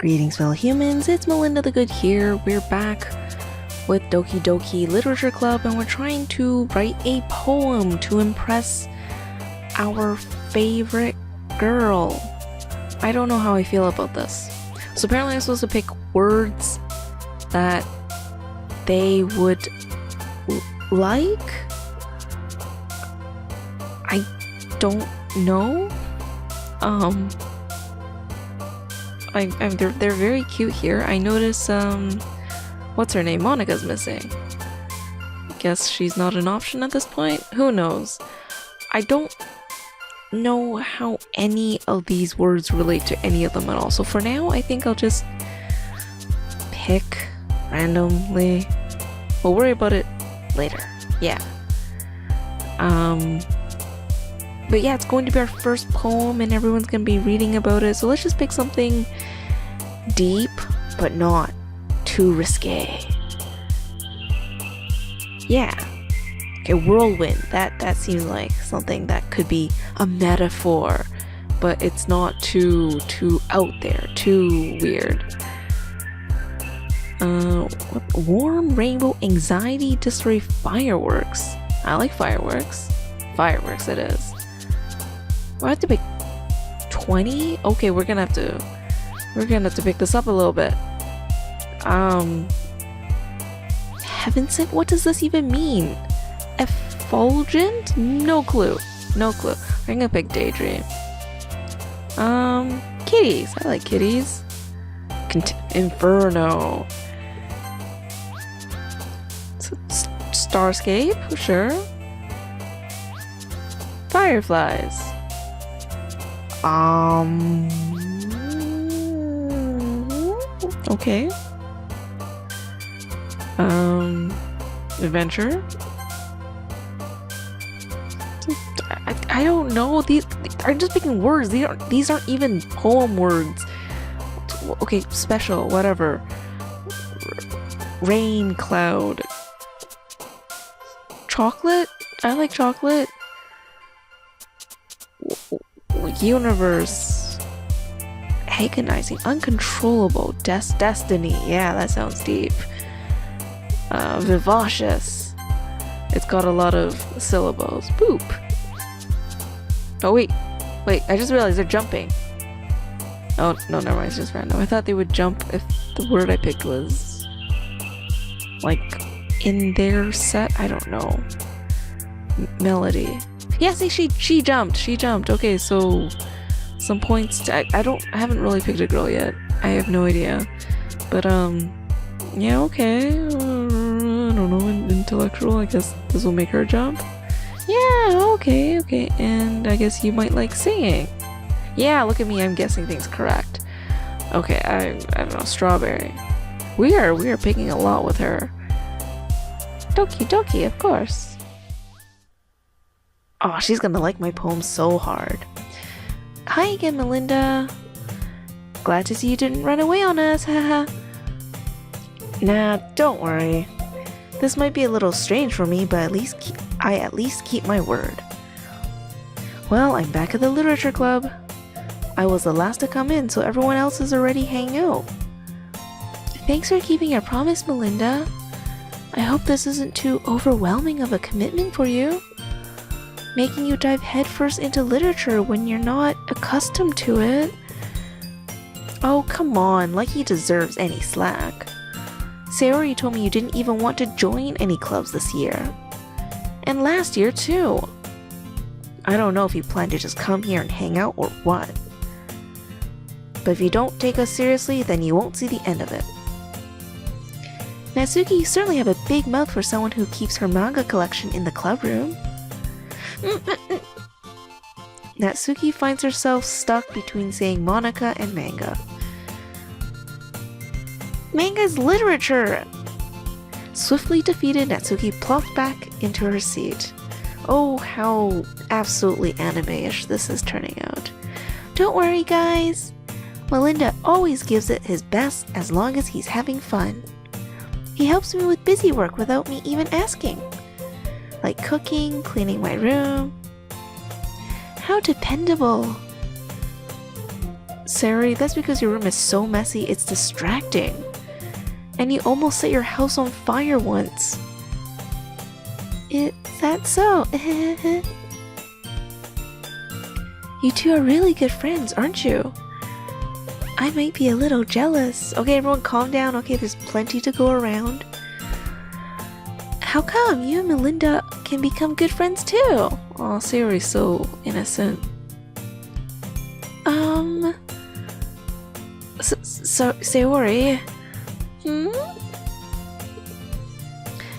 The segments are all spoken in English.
Greetings, fellow humans, it's Melinda the Good here. We're back with Doki Doki Literature Club, and we're trying to write a poem to impress our favorite girl. I don't know how I feel about this. So apparently I'm supposed to pick words that they would like? I don't know. They're very cute here. I notice what's her name? Monika's missing. Guess she's not an option at this point? Who knows? I don't know how any of these words relate to any of them at all. So for now, I think I'll just pick randomly. We'll worry about it later. Yeah. But yeah, it's going to be our first poem and everyone's going to be reading about it. So let's just pick something deep, but not too risque. Yeah. Okay, whirlwind. That seems like something that could be a metaphor, but it's not too out there, too weird. Warm rainbow anxiety destroy fireworks. I like fireworks. Fireworks it is. I have to pick 20? Okay, we're gonna have to pick this up a little bit. Heaven sent, what does this even mean? Effulgent? No clue. I'm gonna pick daydream. Kitties. I like kitties. Inferno. Starscape? Sure. Fireflies. Okay. Adventure. I don't know. These I'm just picking words. These aren't even poem words. Okay, special, whatever. Rain cloud. Chocolate? I like chocolate. Universe. Agonizing. Uncontrollable. Destiny. Yeah, that sounds deep. Vivacious. It's got a lot of syllables. Boop. Oh, wait, I just realized they're jumping. Oh, no, never mind, it's just random. I thought they would jump if the word I picked was, like, in their set? I don't know. Melody. Yeah, see, she jumped. Okay, so some points to, I haven't really picked a girl yet. I have no idea. But, yeah, okay. I don't know, intellectual, I guess this will make her jump. Yeah, okay. And I guess you might like singing. Yeah, look at me, I'm guessing things correct. Okay, I don't know, strawberry. We are picking a lot with her. Doki Doki, of course. Oh, she's gonna like my poem so hard. Hi again, Melinda. Glad to see you didn't run away on us, haha. Nah, don't worry. This might be a little strange for me, but I at least keep my word. Well, I'm back at the literature club. I was the last to come in, so everyone else is already hanging out. Thanks for keeping your promise, Melinda. I hope this isn't too overwhelming of a commitment for you, making you dive headfirst into literature when you're not accustomed to it. Oh, come on, like he deserves any slack. Sayori told me you didn't even want to join any clubs this year. And last year, too. I don't know if you plan to just come here and hang out or what. But if you don't take us seriously, then you won't see the end of it. Natsuki, you certainly have a big mouth for someone who keeps her manga collection in the club room. Natsuki finds herself stuck between saying Monika and manga. Manga's literature! Swiftly defeated, Natsuki plopped back into her seat. Oh, how absolutely anime-ish this is turning out. Don't worry, guys. Melinda always gives it his best as long as he's having fun. He helps me with busy work without me even asking. Like cooking, cleaning my room. How dependable. Sayori, that's because your room is so messy it's distracting. And you almost set your house on fire once. Is that so? You two are really good friends, aren't you? I might be a little jealous. Okay, everyone calm down. Okay, there's plenty to go around. How come you and Melinda can become good friends too? Aw, Sayori's so innocent. Sayori?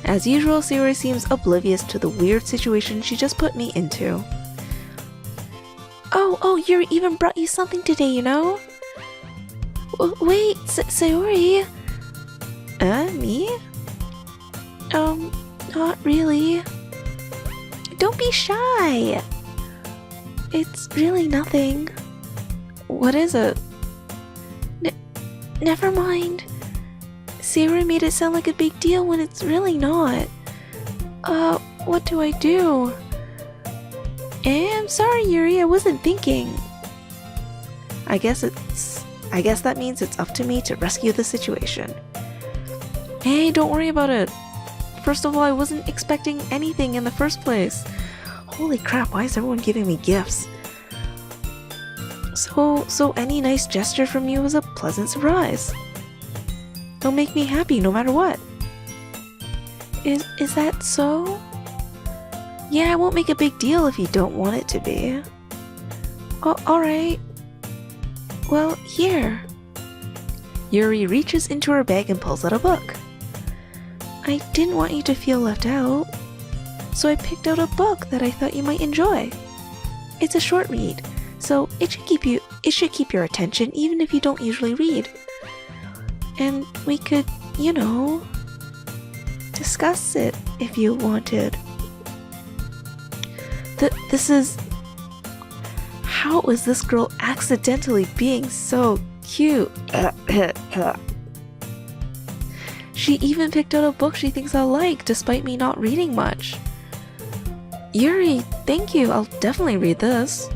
As usual, Sayori seems oblivious to the weird situation she just put me into. Oh, Yuri even brought you something today, you know? Wait, Sayori? Me? Not really. Don't be shy! It's really nothing. What is it? Never mind. Sayori made it sound like a big deal when it's really not. What do I do? I'm sorry, Yuri, I wasn't thinking. I guess that means it's up to me to rescue the situation. Hey, don't worry about it. First of all, I wasn't expecting anything in the first place. Holy crap, why is everyone giving me gifts? So any nice gesture from you was a pleasant surprise. It'll make me happy no matter what. Is that so? Yeah, I won't make a big deal if you don't want it to be. Oh, alright. Well, here. Yuri reaches into her bag and pulls out a book. I didn't want you to feel left out, so I picked out a book that I thought you might enjoy. It's a short read, so it should keep your attention even if you don't usually read. And we could, you know, discuss it if you wanted. This is... How is this girl accidentally being so cute? She even picked out a book she thinks I'll like, despite me not reading much. Yuri, thank you, I'll definitely read this.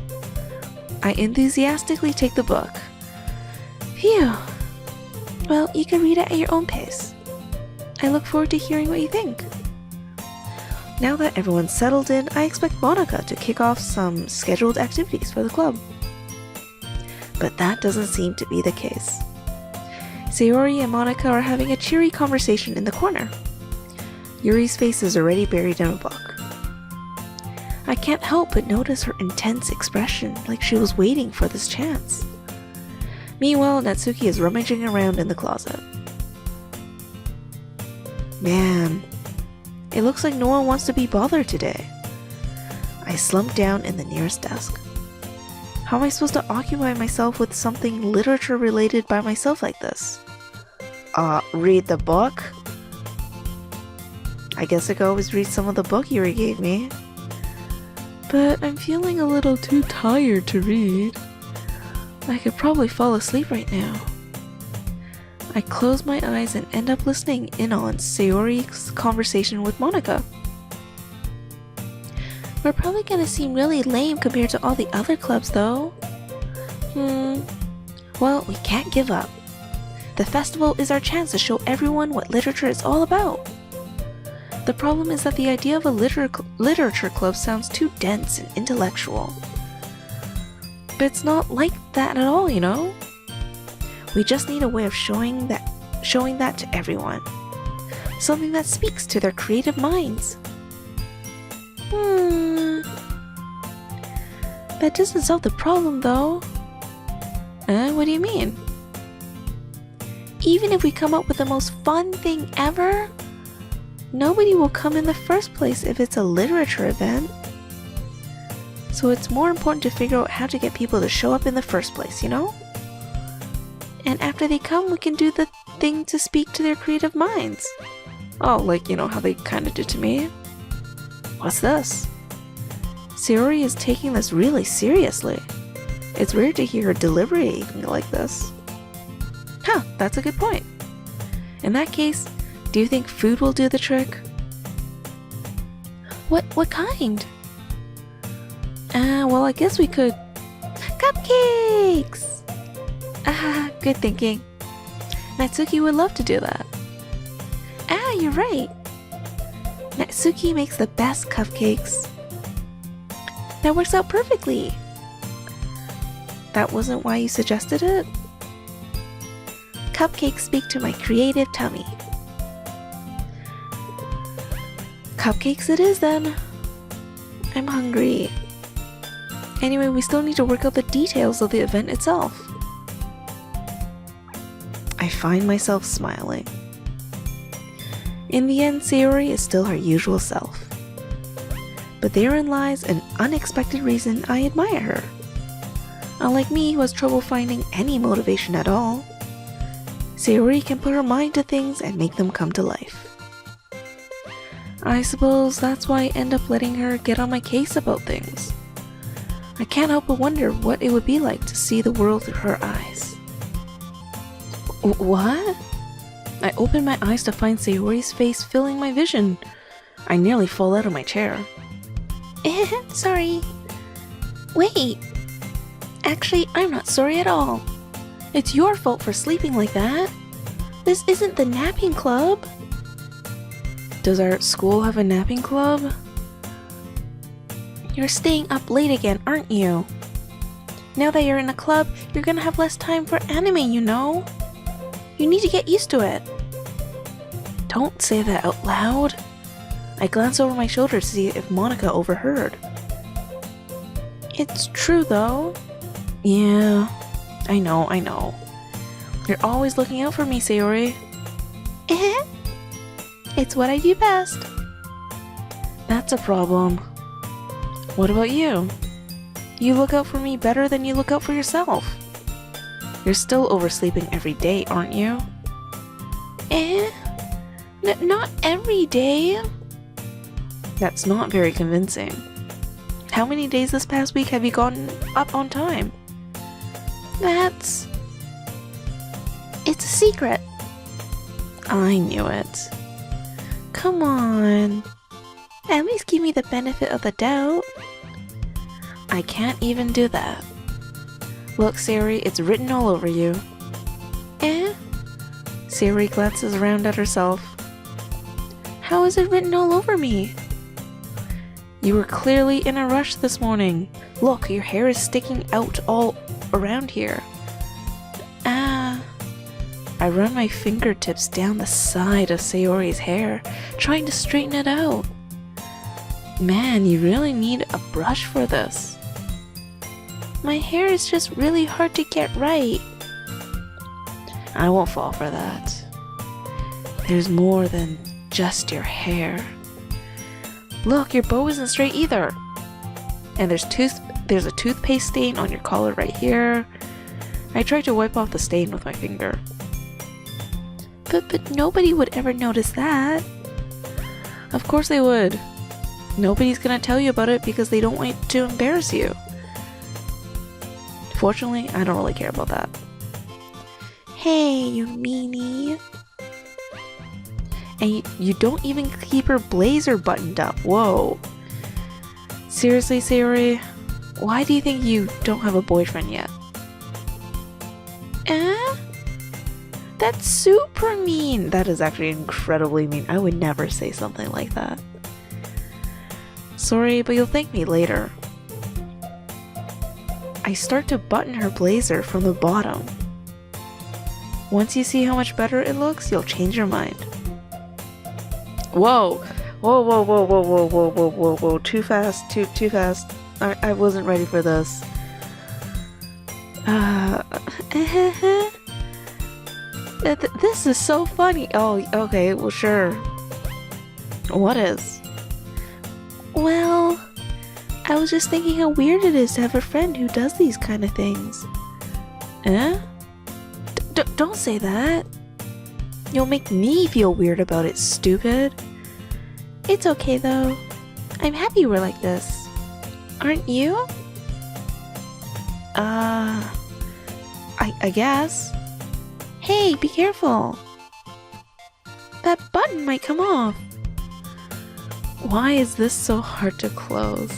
I enthusiastically take the book. Phew. Well, you can read it at your own pace. I look forward to hearing what you think. Now that everyone's settled in, I expect Monika to kick off some scheduled activities for the club. But that doesn't seem to be the case. Sayori and Monika are having a cheery conversation in the corner. Yuri's face is already buried in a book. I can't help but notice her intense expression, like she was waiting for this chance. Meanwhile, Natsuki is rummaging around in the closet. Man, it looks like no one wants to be bothered today. I slump down in the nearest desk. How am I supposed to occupy myself with something literature related by myself like this? Read the book? I guess I could always read some of the book Yuri gave me. But I'm feeling a little too tired to read. I could probably fall asleep right now. I close my eyes and end up listening in on Sayori's conversation with Monika. We're probably gonna seem really lame compared to all the other clubs though. Well, we can't give up. The festival is our chance to show everyone what literature is all about. The problem is that the idea of a literature club sounds too dense and intellectual. But it's not like that at all, you know? We just need a way of showing that to everyone. Something that speaks to their creative minds. That doesn't solve the problem though. What do you mean? Even if we come up with the most fun thing ever, nobody will come in the first place if it's a literature event. So it's more important to figure out how to get people to show up in the first place, you know? And after they come, we can do the thing to speak to their creative minds. Oh, like, you know, how they kinda did to me. What's this? Sayori is taking this really seriously. It's weird to hear her deliberating like this. Huh, that's a good point. In that case, do you think food will do the trick? What kind? Well, I guess we could... Cupcakes! Ah, good thinking. Natsuki would love to do that. Ah, you're right. Natsuki makes the best cupcakes. That works out perfectly. That wasn't why you suggested it? Cupcakes speak to my creative tummy. Cupcakes it is then. I'm hungry. Anyway, we still need to work out the details of the event itself. I find myself smiling. In the end, Sayori is still her usual self. But therein lies an unexpected reason I admire her. Unlike me, who has trouble finding any motivation at all, Sayori can put her mind to things and make them come to life. I suppose that's why I end up letting her get on my case about things. I can't help but wonder what it would be like to see the world through her eyes. What? I open my eyes to find Sayori's face filling my vision. I nearly fall out of my chair. Sorry. Wait. Actually, I'm not sorry at all. It's your fault for sleeping like that. This isn't the napping club. Does our school have a napping club? You're staying up late again, aren't you? Now that you're in a club, you're gonna have less time for anime, you know? You need to get used to it. Don't say that out loud. I glance over my shoulder to see if Monika overheard. It's true though. Yeah, I know. You're always looking out for me, Sayori. It's what I do best. That's a problem. What about you? You look out for me better than you look out for yourself. You're still oversleeping every day, aren't you? Not every day. That's not very convincing. How many days this past week have you gotten up on time? It's a secret. I knew it. Come on. At least give me the benefit of the doubt. I can't even do that. Look, Sayori, it's written all over you. Sayori glances around at herself. How is it written all over me? You were clearly in a rush this morning. Look, your hair is sticking out all around here. I run my fingertips down the side of Sayori's hair, trying to straighten it out. Man, you really need a brush for this. My hair is just really hard to get right. I won't fall for that. There's more than just your hair. Look, your bow isn't straight either. And there's a toothpaste stain on your collar right here. I tried to wipe off the stain with my finger. But nobody would ever notice that. Of course they would. Nobody's gonna tell you about it because they don't want to embarrass you. Fortunately, I don't really care about that. Hey, you meanie. And you don't even keep her blazer buttoned up. Whoa. Seriously, Sayori? Why do you think you don't have a boyfriend yet? That's super mean. That is actually incredibly mean. I would never say something like that. Sorry, but you'll thank me later. I start to button her blazer from the bottom. Once you see how much better it looks, you'll change your mind. Whoa! Whoa. Too fast, too fast. I wasn't ready for this. This is so funny. Oh, okay, well sure. What is? Well, I was just thinking how weird it is to have a friend who does these kind of things. Don't say that. You'll make me feel weird about it, stupid. It's okay though. I'm happy we're like this. Aren't you? I guess. Hey, be careful. That button might come off. Why is this so hard to close?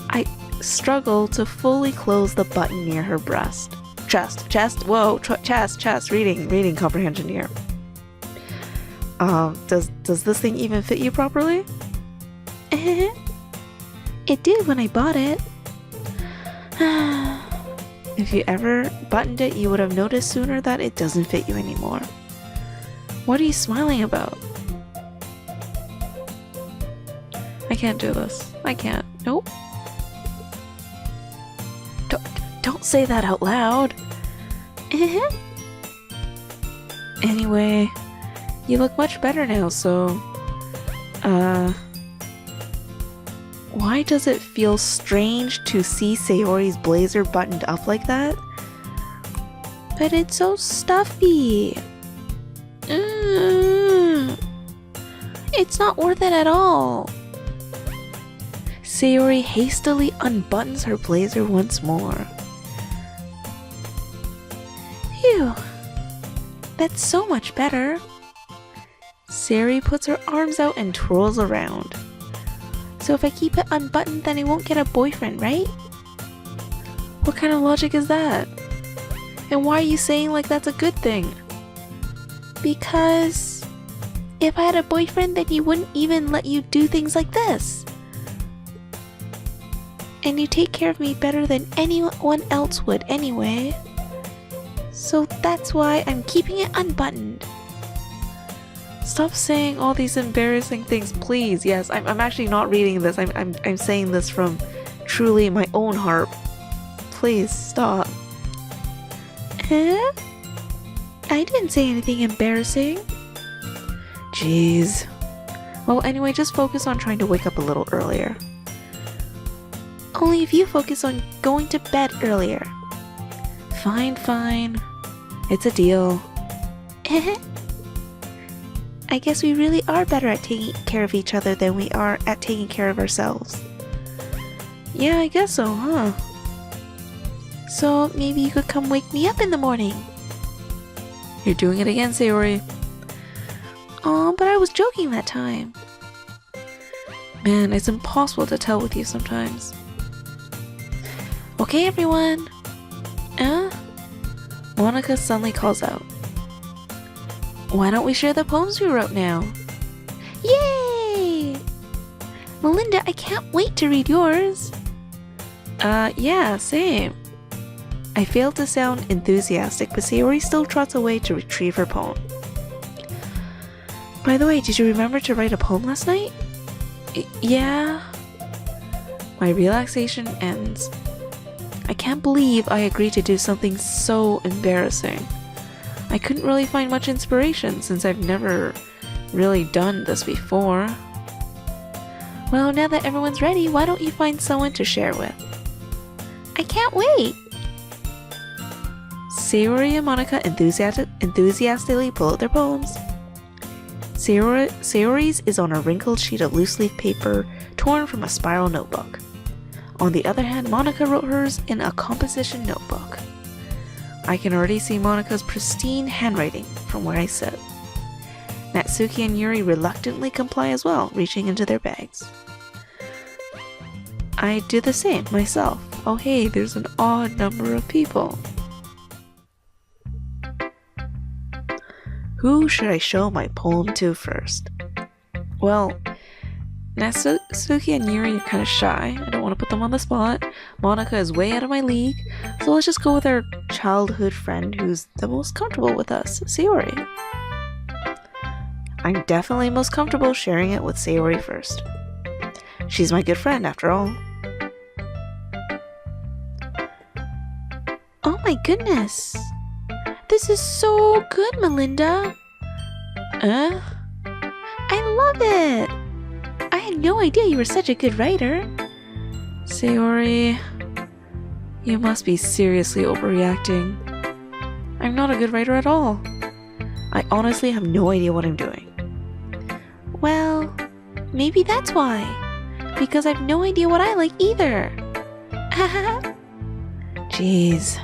I struggle to fully close the button near her breast. chest, reading comprehension here. Does this thing even fit you properly? It did when I bought it. If you ever buttoned it, you would have noticed sooner that it doesn't fit you anymore. What are you smiling about? I can't do this. I can't. Nope. Don't say that out loud. Anyway, you look much better now, so... why does it feel strange to see Sayori's blazer buttoned up like that? But it's so stuffy. It's not worth it at all. Sayori hastily unbuttons her blazer once more. Phew. That's so much better. Sayori puts her arms out and twirls around. So if I keep it unbuttoned, then I won't get a boyfriend, right? What kind of logic is that? And why are you saying like that's a good thing? Because if I had a boyfriend, then he wouldn't even let you do things like this. And you take care of me better than anyone else would anyway. So that's why I'm keeping it unbuttoned. Stop saying all these embarrassing things, please. Yes, I'm actually not reading this. I'm saying this from truly my own heart. Please stop. I didn't say anything embarrassing. Jeez. Well, anyway, just focus on trying to wake up a little earlier. Only if you focus on going to bed earlier. Fine. It's a deal. I guess we really are better at taking care of each other than we are at taking care of ourselves. Yeah, I guess so, huh? So maybe you could come wake me up in the morning. You're doing it again, Sayori. Aw, but I was joking that time. Man, it's impossible to tell with you sometimes. Okay, everyone. Monika suddenly calls out. Why don't we share the poems we wrote now? Yay! Melinda, I can't wait to read yours. Yeah, same. I failed to sound enthusiastic, but Sayori still trots away to retrieve her poem. By the way, did you remember to write a poem last night? Yeah. My relaxation ends. I can't believe I agreed to do something so embarrassing. I couldn't really find much inspiration since I've never really done this before. Well, now that everyone's ready, why don't you find someone to share with? I can't wait! Sayori and Monika enthusiastically pull out their poems. Sayori's is on a wrinkled sheet of loose-leaf paper torn from a spiral notebook. On the other hand, Monika wrote hers in a composition notebook. I can already see Monika's pristine handwriting from where I sit. Natsuki and Yuri reluctantly comply as well, reaching into their bags. I do the same myself. Oh hey, there's an odd number of people. Who should I show my poem to first? Well, Natsuki and Yuri are kind of shy. I don't want to put them on the spot. Monika is way out of my league, so let's just go with our childhood friend who's the most comfortable with us, Sayori. I'm definitely most comfortable sharing it with Sayori first. She's my good friend, after all. Oh my goodness! This is so good, Melinda! I love it! I had no idea you were such a good writer. Sayori, you must be seriously overreacting. I'm not a good writer at all. I honestly have no idea what I'm doing. Well, maybe that's why. Because I've no idea what I like either. Jeez.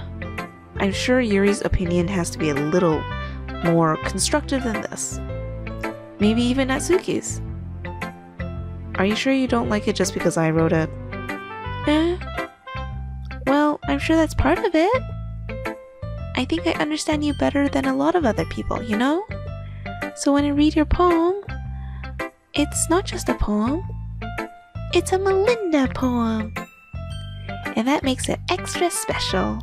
I'm sure Yuri's opinion has to be a little more constructive than this. Maybe even Natsuki's. Are you sure you don't like it just because I wrote it? Well, I'm sure that's part of it. I think I understand you better than a lot of other people, you know? So when I read your poem, it's not just a poem, it's a Melinda poem. And that makes it extra special.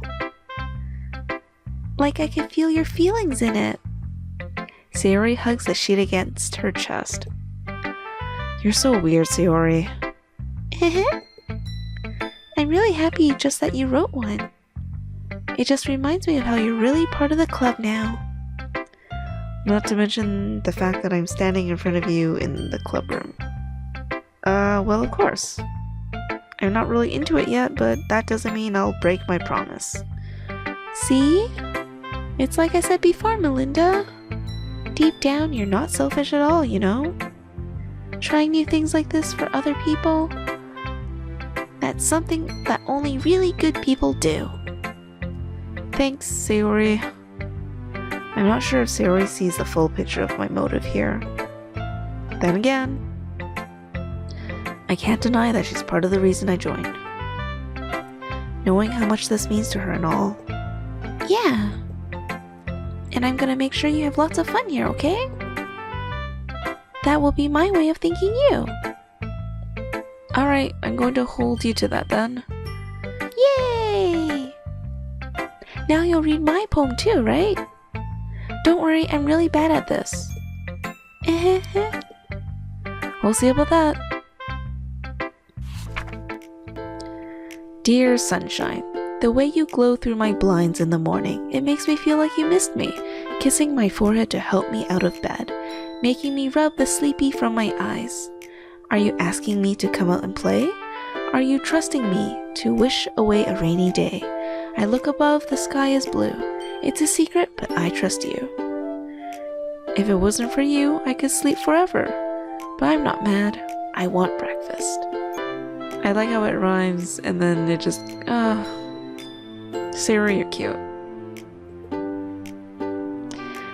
Like I can feel your feelings in it. Sayori hugs the sheet against her chest. You're so weird, Sayori. I'm really happy just that you wrote one. It just reminds me of how you're really part of the club now. Not to mention the fact that I'm standing in front of you in the club room. Well, of course. I'm not really into it yet, but that doesn't mean I'll break my promise. See? It's like I said before, Melinda. Deep down, you're not selfish at all, you know? Trying new things like this for other people, that's something that only really good people do. Thanks, Sayori. I'm not sure if Sayori sees the full picture of my motive here. Then again, I can't deny that she's part of the reason I joined. Knowing how much this means to her and all. Yeah. And I'm gonna make sure you have lots of fun here, okay? That will be my way of thanking you. Alright, I'm going to hold you to that then. Yay! Now you'll read my poem too, right? Don't worry, I'm really bad at this. We'll see about that. Dear sunshine, the way you glow through my blinds in the morning, it makes me feel like you missed me, kissing my forehead to help me out of bed, making me rub the sleepy from my eyes. Are you asking me to come out and play? Are you trusting me to wish away a rainy day? I look above, the sky is blue. It's a secret, but I trust you. If it wasn't for you, I could sleep forever. But I'm not mad. I want breakfast. I like how it rhymes, and then it just... Sayori, you're cute.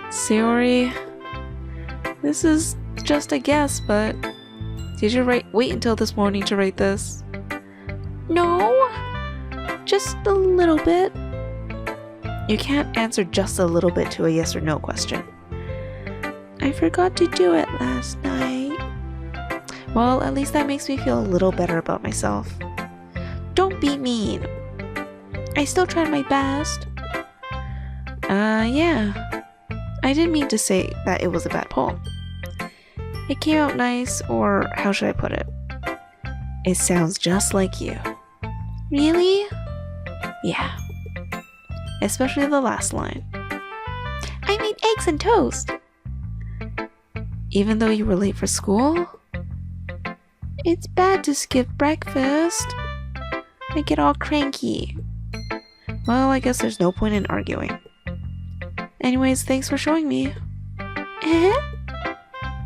Sayori... This is just a guess, but... Did you wait until this morning to write this? No, just a little bit. You can't answer just a little bit to a yes or no question. I forgot to do it last night. Well, at least that makes me feel a little better about myself. Don't be mean. I still tried my best. Yeah. I didn't mean to say that it was a bad poem. It came out nice, or how should I put it? It sounds just like you. Really? Yeah. Especially the last line. I made eggs and toast. Even though you were late for school? It's bad to skip breakfast. I get all cranky. Well, I guess there's no point in arguing. Anyways, thanks for showing me.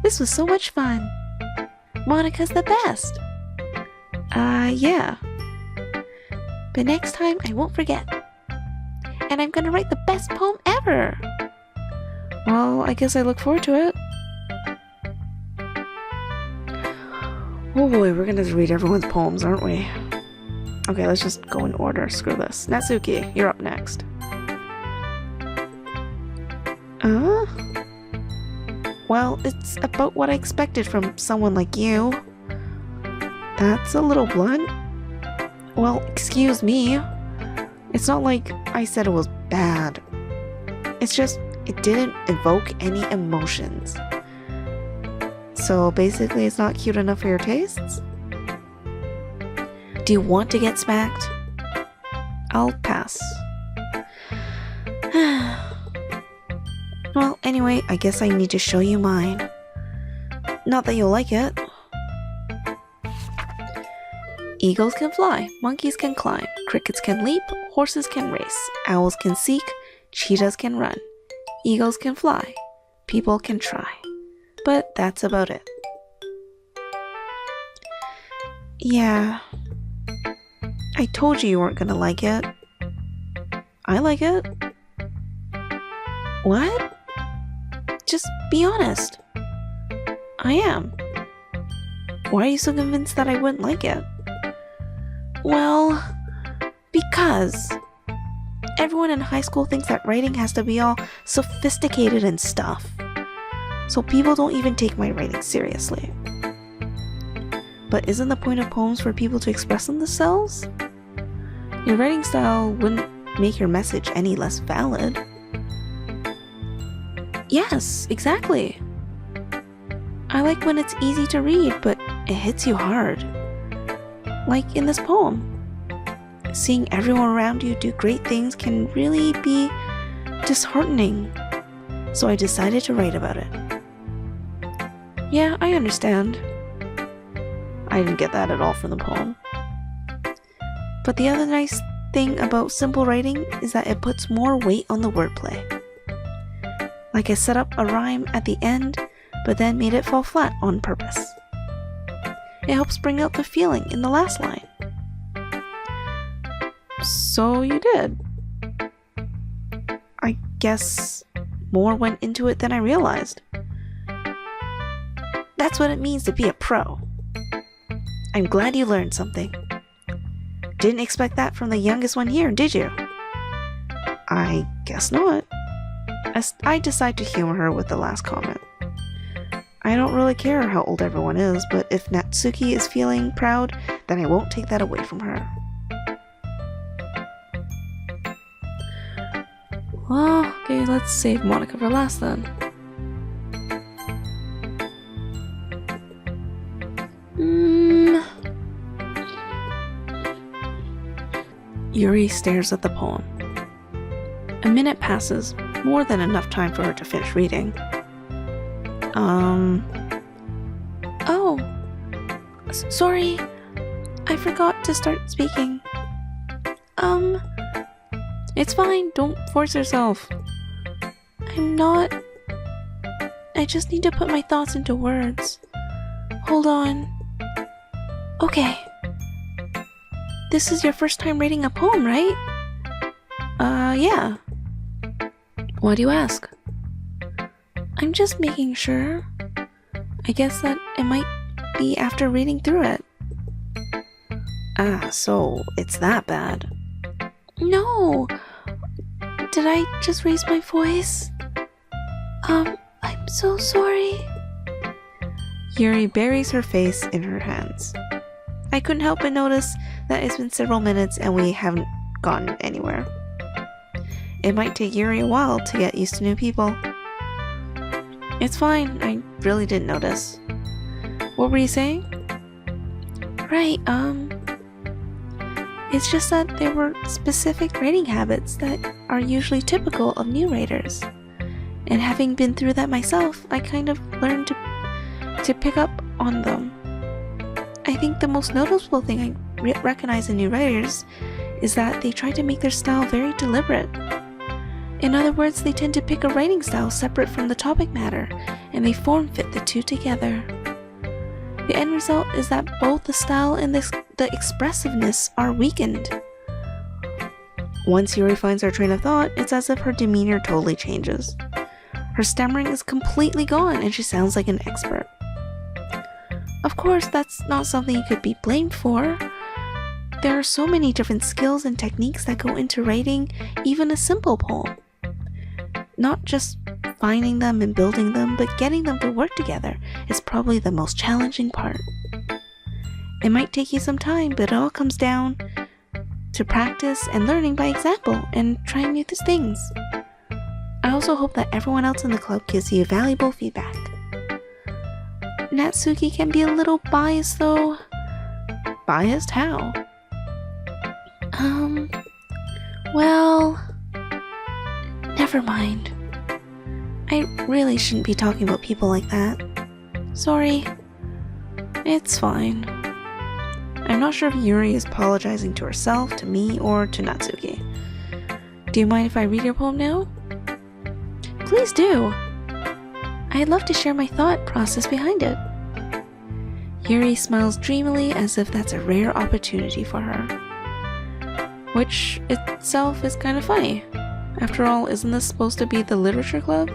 This was so much fun. Monika's the best. Yeah. But next time I won't forget. And I'm gonna write the best poem ever. Well, I guess I look forward to it. Oh boy, we're gonna read everyone's poems, aren't we? Okay, let's just go in order. Screw this. Natsuki, you're up next. Well, it's about what I expected from someone like you. That's a little blunt. Well, excuse me. It's not like I said it was bad. It's just, it didn't evoke any emotions. So basically, it's not cute enough for your tastes? Do you want to get smacked? I'll pass. Well, anyway, I guess I need to show you mine. Not that you'll like it. Eagles can fly, monkeys can climb, crickets can leap, horses can race, owls can seek, cheetahs can run, eagles can fly, people can try. But that's about it. Yeah. I told you weren't gonna like it. I like it. What? Just be honest. I am. Why are you so convinced that I wouldn't like it? Well, because everyone in high school thinks that writing has to be all sophisticated and stuff. So people don't even take my writing seriously. But isn't the point of poems for people to express themselves? Your writing style wouldn't make your message any less valid. Yes, exactly. I like when it's easy to read, but it hits you hard. Like in this poem. Seeing everyone around you do great things can really be disheartening. So I decided to write about it. Yeah, I understand. I didn't get that at all from the poem. But the other nice thing about simple writing is that it puts more weight on the wordplay. Like I set up a rhyme at the end, but then made it fall flat on purpose. It helps bring out the feeling in the last line. So you did. I guess more went into it than I realized. That's what it means to be a pro. I'm glad you learned something. Didn't expect that from the youngest one here, did you? I guess not. I decide to humor her with the last comment. I don't really care how old everyone is, but if Natsuki is feeling proud, then I won't take that away from her. Well, okay, let's save Monika for last then. Yuri stares at the poem. A minute passes, more than enough time for her to finish reading. Oh. Sorry. I forgot to start speaking. It's fine, don't force yourself. I just need to put my thoughts into words. Hold on. Okay. This is your first time reading a poem, right? Yeah. Why do you ask? I'm just making sure. I guess that it might be after reading through it. Ah, so it's that bad. No! Did I just raise my voice? I'm so sorry. Yuri buries her face in her hands. I couldn't help but notice that it's been several minutes and we haven't gotten anywhere. It might take Yuri a while to get used to new people. It's fine, I really didn't notice. What were you saying? Right, it's just that there were specific writing habits that are usually typical of new writers. And having been through that myself, I kind of learned to pick up on them. I think the most noticeable thing I recognize in new writers is that they try to make their style very deliberate. In other words, they tend to pick a writing style separate from the topic matter, and they form fit the two together. The end result is that both the style and the expressiveness are weakened. Once Yuri finds her train of thought, it's as if her demeanor totally changes. Her stammering is completely gone and she sounds like an expert. Of course, that's not something you could be blamed for. There are so many different skills and techniques that go into writing even a simple poem. Not just finding them and building them, but getting them to work together is probably the most challenging part. It might take you some time, but it all comes down to practice and learning by example and trying new things. I also hope that everyone else in the club gives you valuable feedback. Natsuki can be a little biased though. Biased? How? Well, never mind. I really shouldn't be talking about people like that. Sorry. It's fine. I'm not sure if Yuri is apologizing to herself, to me, or to Natsuki. Do you mind if I read your poem now? Please do. I'd love to share my thought process behind it. Yuri smiles dreamily as if that's a rare opportunity for her. Which itself is kind of funny. After all, isn't this supposed to be the literature club?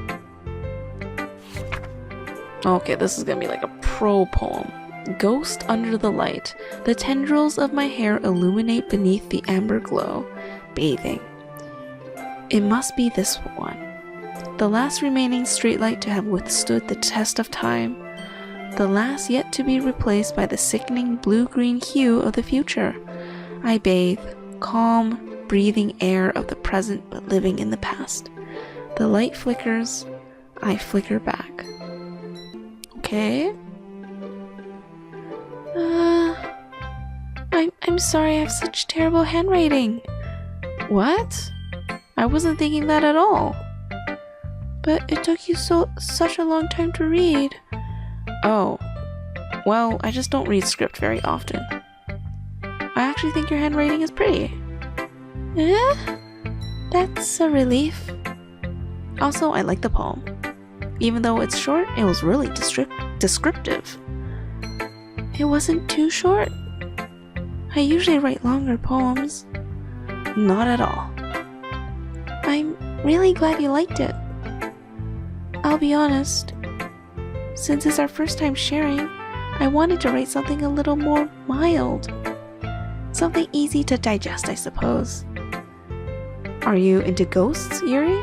Okay, this is gonna be like a pro poem. Ghost under the light. The tendrils of my hair illuminate beneath the amber glow. Bathing. It must be this one. The last remaining streetlight to have withstood the test of time. The last yet to be replaced by the sickening blue-green hue of the future. I bathe, calm, breathing air of the present but living in the past. The light flickers, I flicker back. Okay. I'm sorry I have such terrible handwriting. What? I wasn't thinking that at all. But it took you such a long time to read. Oh. Well, I just don't read script very often. I actually think your handwriting is pretty. Eh? That's a relief. Also, I like the poem. Even though it's short, it was really descriptive. It wasn't too short. I usually write longer poems. Not at all. I'm really glad you liked it. I'll be honest. Since it's our first time sharing, I wanted to write something a little more mild. Something easy to digest, I suppose. Are you into ghosts, Yuri?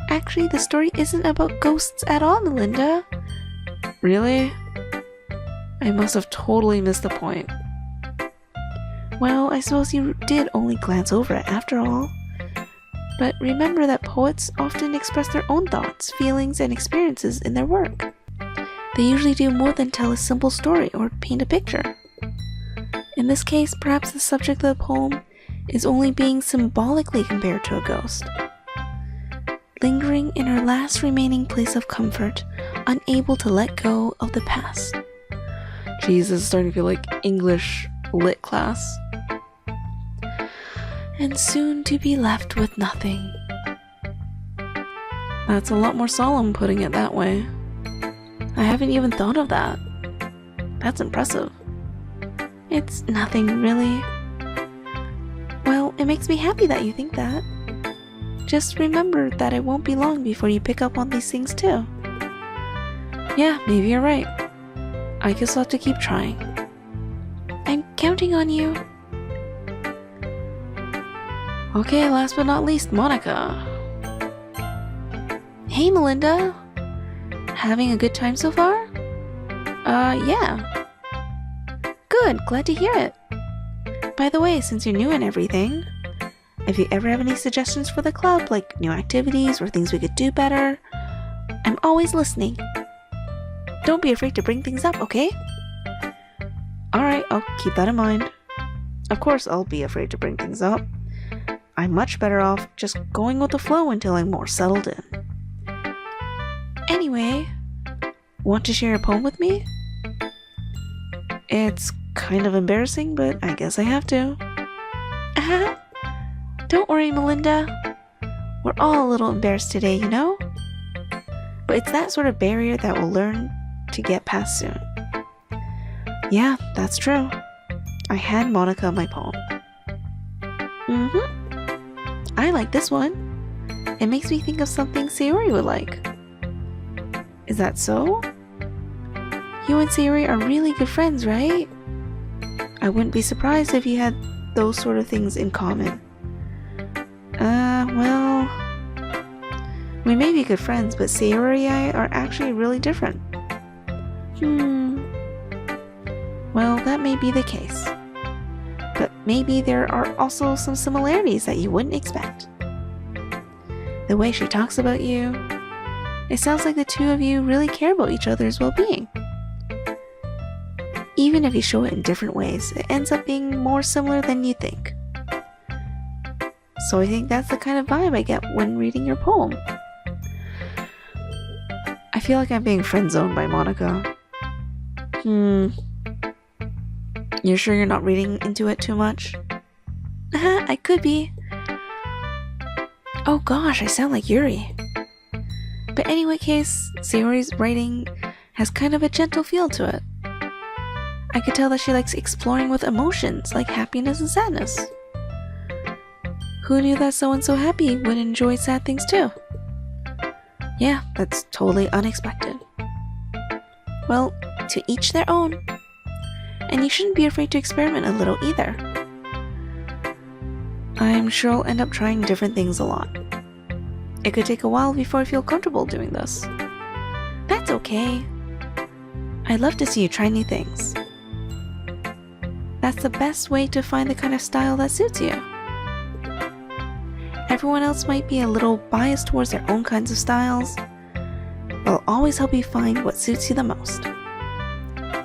Actually, the story isn't about ghosts at all, Melinda. Really? I must have totally missed the point. Well, I suppose you did only glance over it after all. But remember that poets often express their own thoughts, feelings, and experiences in their work. They usually do more than tell a simple story or paint a picture. In this case, perhaps the subject of the poem is only being symbolically compared to a ghost. Lingering in her last remaining place of comfort, unable to let go of the past. Jeez, this is starting to feel like English lit class. And soon to be left with nothing. That's a lot more solemn putting it that way. I haven't even thought of that. That's impressive. It's nothing, really. Well, it makes me happy that you think that. Just remember that it won't be long before you pick up on these things too. Yeah, maybe you're right. I guess I'll have to keep trying. I'm counting on you. Okay, last but not least, Monika. Hey, Melinda. Having a good time so far? Yeah. Good, glad to hear it. By the way, since you're new and everything, if you ever have any suggestions for the club, like new activities or things we could do better, I'm always listening. Don't be afraid to bring things up, okay? Alright, I'll keep that in mind. Of course I'll be afraid to bring things up. I'm much better off just going with the flow until I'm more settled in. Anyway, want to share a poem with me? It's kind of embarrassing, but I guess I have to. Don't worry, Melinda. We're all a little embarrassed today, you know? But it's that sort of barrier that we'll learn to get past soon. Yeah, that's true. I hand Monika my poem. I like this one. It makes me think of something Sayori would like. Is that so? You and Sayori are really good friends, right? I wouldn't be surprised if you had those sort of things in common. Well... We may be good friends, but Sayori and I are actually really different. Well, that may be the case. But maybe there are also some similarities that you wouldn't expect. The way she talks about you, it sounds like the two of you really care about each other's well-being. Even if you show it in different ways, it ends up being more similar than you think. So I think that's the kind of vibe I get when reading your poem. I feel like I'm being friend-zoned by Monika. You're sure you're not reading into it too much? I could be. Oh gosh, I sound like Yuri. But anyway case, Sayori's writing has kind of a gentle feel to it. I could tell that she likes exploring with emotions like happiness and sadness. Who knew that someone so happy would enjoy sad things too? Yeah, that's totally unexpected. Well, to each their own. And you shouldn't be afraid to experiment a little either. I'm sure I'll end up trying different things a lot. It could take a while before I feel comfortable doing this. That's okay. I'd love to see you try new things. That's the best way to find the kind of style that suits you. Everyone else might be a little biased towards their own kinds of styles, but I'll always help you find what suits you the most.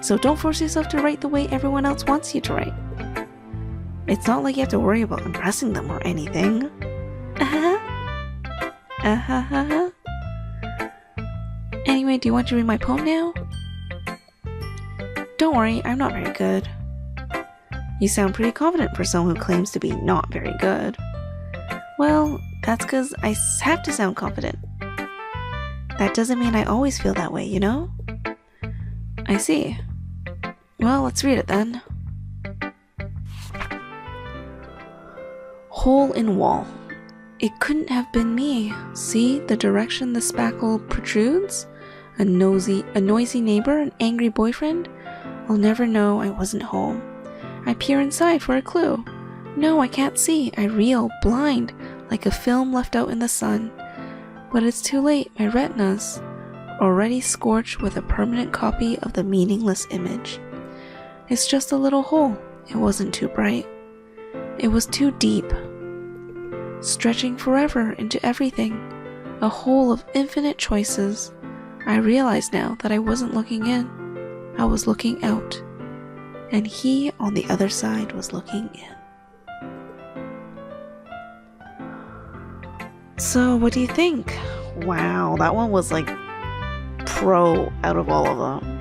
So don't force yourself to write the way everyone else wants you to write. It's not like you have to worry about impressing them or anything. Anyway, do you want to read my poem now? Don't worry, I'm not very good. You sound pretty confident for someone who claims to be not very good. Well, that's because I have to sound confident. That doesn't mean I always feel that way, you know? I see. Well, let's read it then. Hole in wall. It couldn't have been me. See the direction the spackle protrudes? A noisy neighbor, an angry boyfriend? I'll never know I wasn't home. I peer inside for a clue. No, I can't see. I reel, blind, like a film left out in the sun. But it's too late. My retina's already scorched with a permanent copy of the meaningless image. It's just a little hole. It wasn't too bright. It was too deep. Stretching forever into everything. A hole of infinite choices. I realize now that I wasn't looking in. I was looking out. And he on the other side was looking in. So, what do you think? Wow, that one was like pro out of all of them.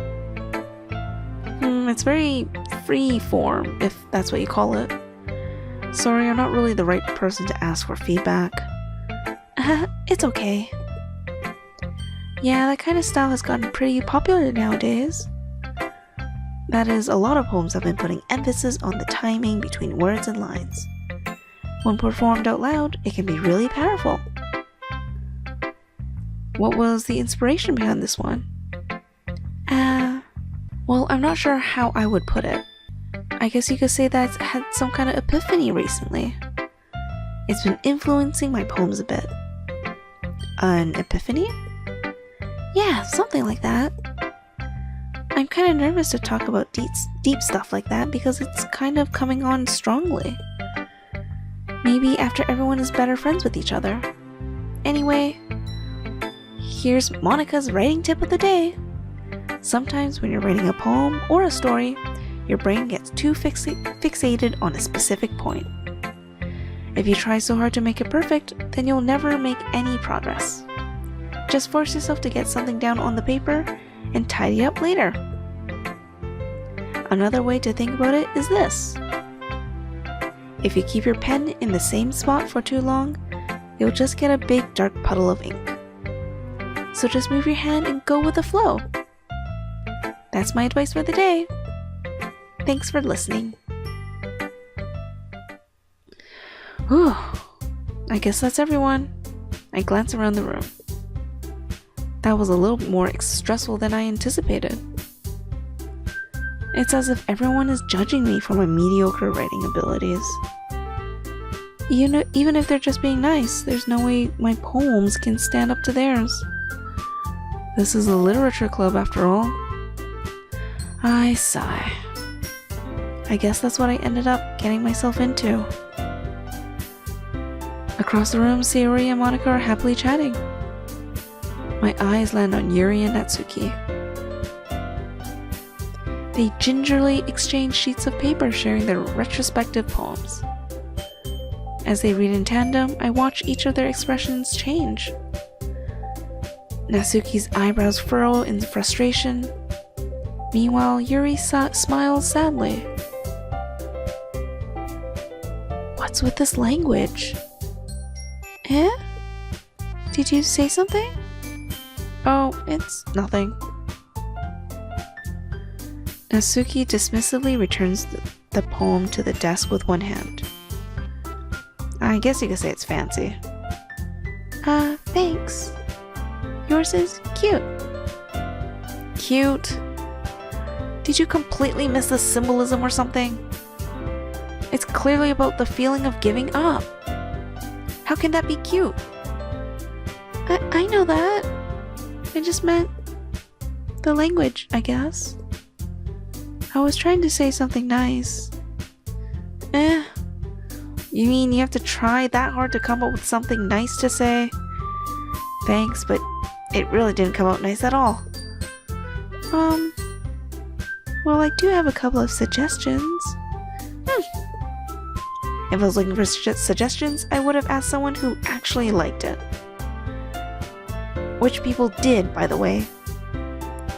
It's very free form, if that's what you call it. Sorry, I'm not really the right person to ask for feedback. It's okay. Yeah, that kind of style has gotten pretty popular nowadays. That is, a lot of poems have been putting emphasis on the timing between words and lines. When performed out loud, it can be really powerful. What was the inspiration behind this one? Well, I'm not sure how I would put it. I guess you could say that I've had some kind of epiphany recently. It's been influencing my poems a bit. An epiphany? Yeah, something like that. I'm kind of nervous to talk about deep stuff like that because it's kind of coming on strongly. Maybe after everyone is better friends with each other. Anyway, here's Monika's writing tip of the day. Sometimes when you're writing a poem or a story, your brain gets too fixated on a specific point. If you try so hard to make it perfect, then you'll never make any progress. Just force yourself to get something down on the paper and tidy up later. Another way to think about it is this. If you keep your pen in the same spot for too long, you'll just get a big dark puddle of ink. So just move your hand and go with the flow. That's my advice for the day. Thanks for listening. Whew. I guess that's everyone. I glance around the room. That was a little more stressful than I anticipated. It's as if everyone is judging me for my mediocre writing abilities. Even if they're just being nice, there's no way my poems can stand up to theirs. This is a literature club after all. I sigh. I guess that's what I ended up getting myself into. Across the room, Sayori and Monika are happily chatting. My eyes land on Yuri and Natsuki. They gingerly exchange sheets of paper sharing their retrospective poems. As they read in tandem, I watch each of their expressions change. Natsuki's eyebrows furrow in frustration. Meanwhile, Yuri smiles sadly. What's with this language? Eh? Did you say something? Oh, it's nothing. Natsuki dismissively returns the poem to the desk with one hand. I guess you could say it's fancy. Thanks. Yours is cute. Cute? Did you completely miss the symbolism or something? It's clearly about the feeling of giving up. How can that be cute? I know that. I just meant the language, I guess. I was trying to say something nice. You mean you have to try that hard to come up with something nice to say? Thanks, but it really didn't come out nice at all. Well, I do have a couple of suggestions. If I was looking for suggestions, I would have asked someone who actually liked it. Which people did, by the way.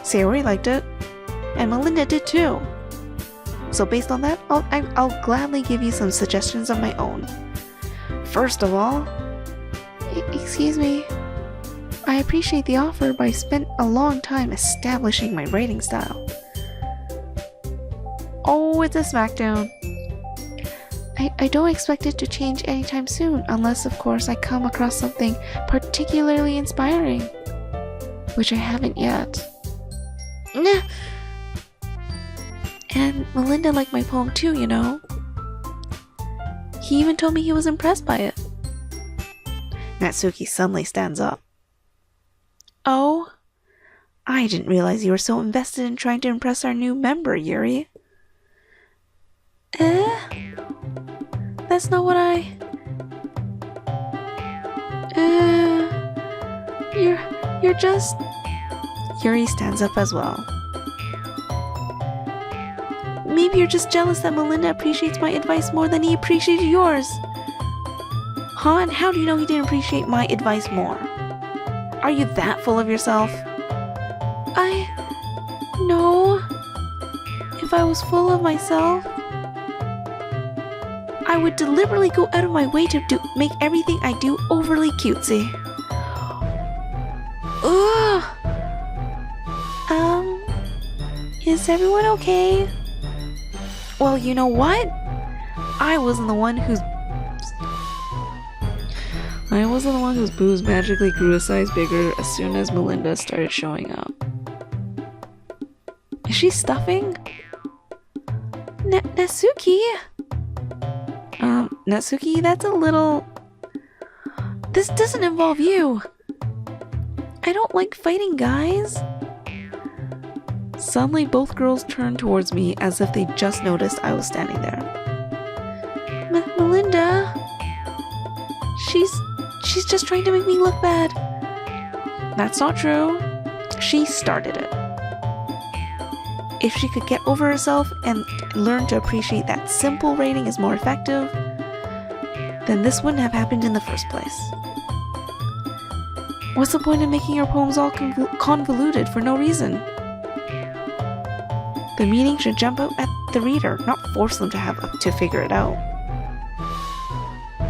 Sayori liked it, and Melinda did too. So based on that, I'll gladly give you some suggestions of my own. First of all... Excuse me. I appreciate the offer, but I spent a long time establishing my writing style. Oh, it's a smackdown. I don't expect it to change anytime soon, unless of course I come across something particularly inspiring. Which I haven't yet. Nah. And Melinda liked my poem too, you know. He even told me he was impressed by it. Natsuki suddenly stands up. Oh? I didn't realize you were so invested in trying to impress our new member, Yuri. That's not what I... You're just... Yuri stands up as well. Maybe you're just jealous that Melinda appreciates my advice more than he appreciated yours. Huh? And how do you know he didn't appreciate my advice more? Are you that full of yourself? No. If I was full of myself, I would deliberately go out of my way to make everything I do overly cutesy. Ugh. Is everyone okay? Well, you know what? I wasn't the one whose booze magically grew a size bigger as soon as Melinda started showing up. Is she stuffing? Natsuki? Natsuki, that's a little... This doesn't involve you. I don't like fighting guys. Suddenly, both girls turned towards me as if they just noticed I was standing there. Melinda? She's just trying to make me look bad. That's not true. She started it. If she could get over herself and learn to appreciate that simple writing is more effective, then this wouldn't have happened in the first place. What's the point of making your poems all convoluted for no reason? The meaning should jump out at the reader, not force them to figure it out.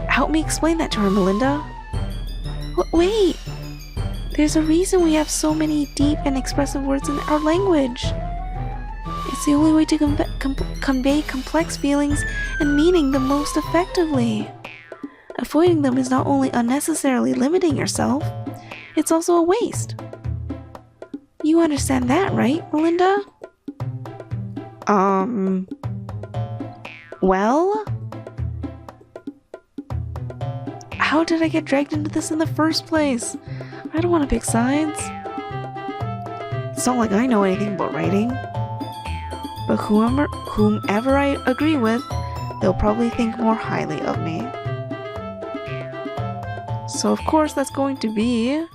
Help me explain that to her, Melinda. Wait! There's a reason we have so many deep and expressive words in our language. It's the only way to convey complex feelings and meaning the most effectively. Avoiding them is not only unnecessarily limiting yourself, it's also a waste. You understand that, right, Melinda? Well? How did I get dragged into this in the first place? I don't want to pick sides. It's not like I know anything about writing. But whomever I agree with, they'll probably think more highly of me. So of course that's going to be